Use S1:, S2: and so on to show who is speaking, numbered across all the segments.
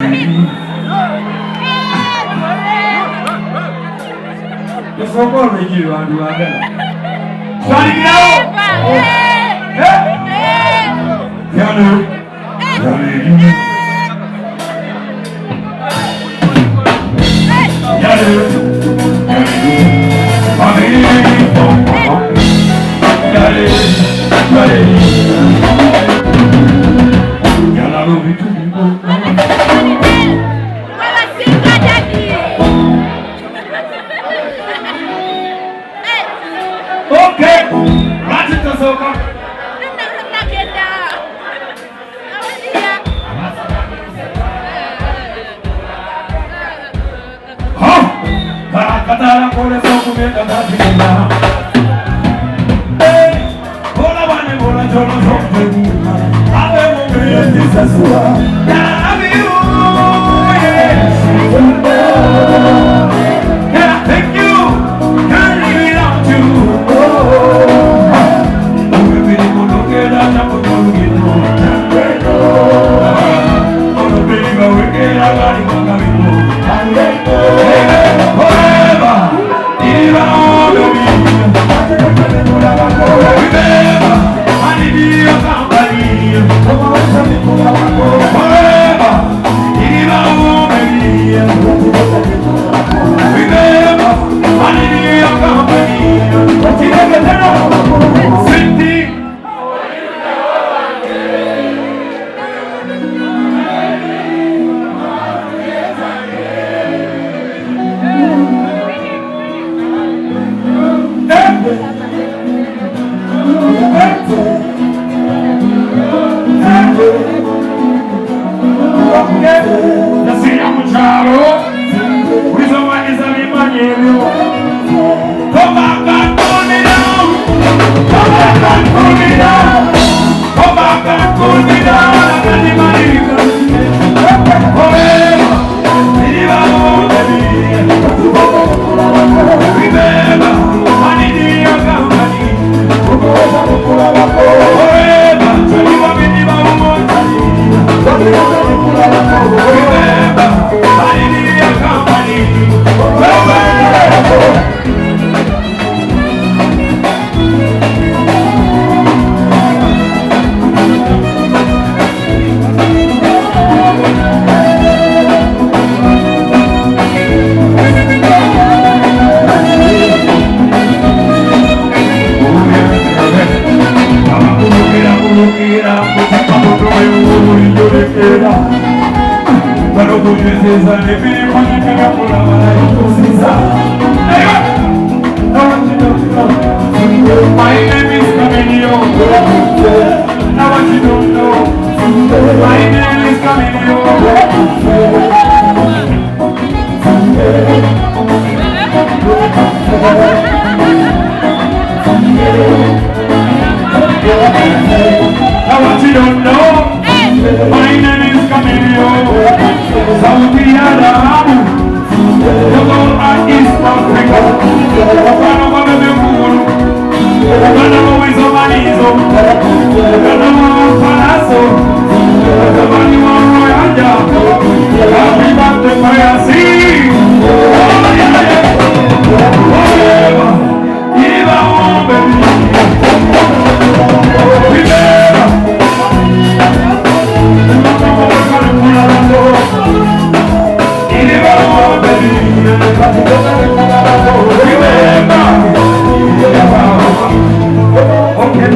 S1: The so-called Weasle and Uganda. Starting now. Okay, right into soca. Katara kole soku meta katina. Hey, bola bane bola jolo soku. Abe mo me tisasua. Na abiu, yeah. Can I thank you? Can't live without you. We be gonna get out of the ghetto. Gonna be we get out of the ghetto. My name is Chameleon. Now what you don't know. My name is Chameleon. Now what you don't know. My name is Chameleon. Saudi Arabia. The whole East Africa. Uganda always on my knees, Uganda on Palaso, the money on Royanda, happy birthday fire see, forever, give our home baby, remember, give our home baby, remember. Okay.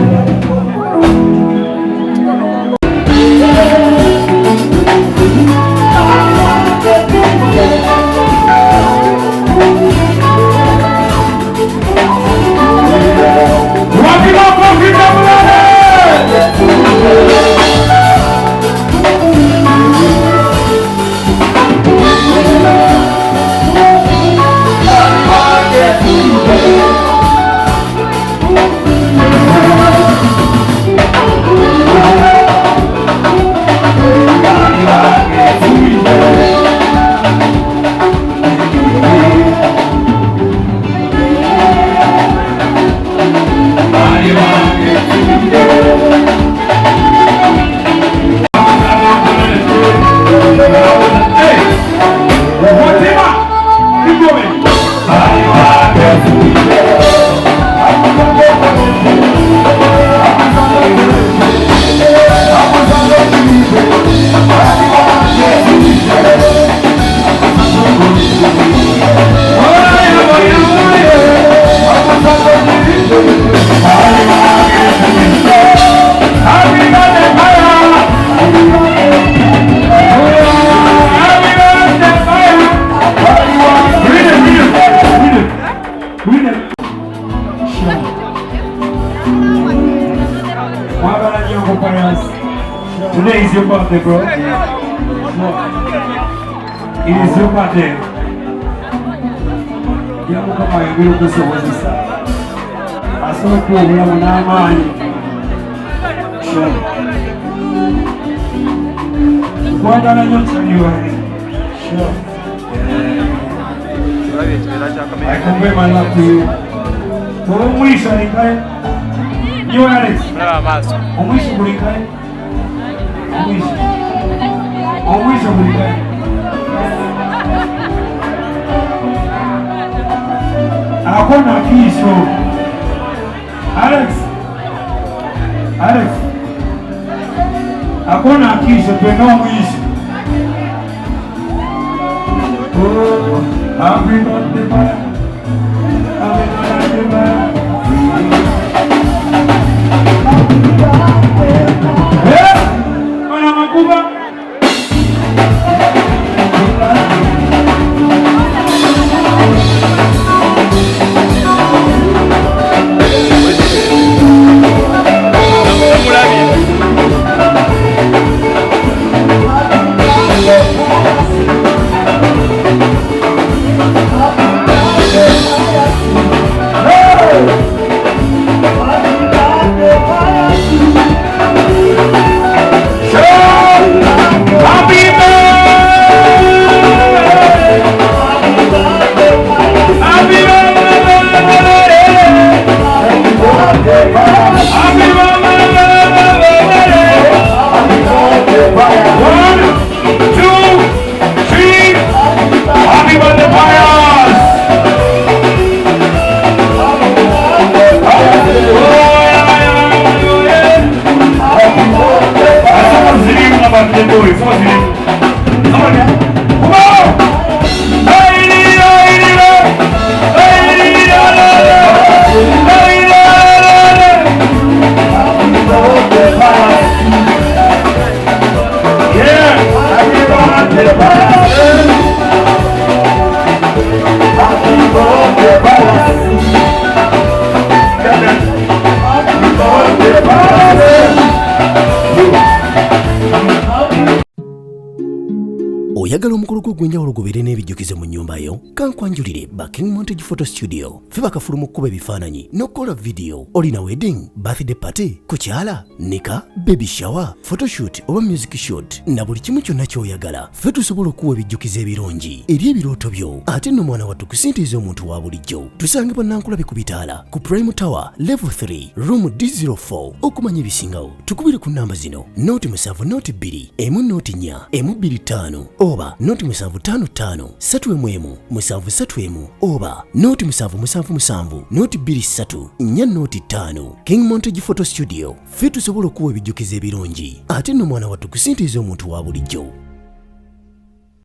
S1: birthday, bro. Look, it is your birthday. Yamu kama yengiro kusoboza sana. Asoma kuobula munamani. Sure. Kwagala nyo January. Sure. I convey my love to you. Omwisho nikae. You are it. Omwisho kulikae. Omwisho kulikae. Hakuna kisho. Alex. Hakuna kisho twende mwisho. Oh, happy birthday, Maya. Happy birthday, Maya. Hey, mana makuba. Oyagala omukolo gw'enjawulo gubeere n'ebijjukizo mu nnyumba yo kankwanjulire ba King Montage Photo Studio fe bakafuluma okukuba ebifaananyi n'okukola video. Olina wedding, birthday party, kukyala, nika, baby shower, photoshoot oba music shoot na buli kimu kyonna ky'oyagala fe tusobola okuwa ebijjukizo ebirungi eri ebirooto byo ate nno mwana wattu kusintiiza omuntu wa bulijjo. Tusange bannankulabe ku bitaala ku Prime Tower Level 3 Room D04. Okumanya ebisingawo tukubire ku nnamba zino noti 7 noti 2 emu noti 4 emu 25 oba noti 755 3 731 oba noti 777 noti 23 4 noti 5. King Montage Photo Studio fe tusobola okuwa ebijjukizo ebirungi ate nno mwana wattu kusintiiza omuntu wa bulijjo.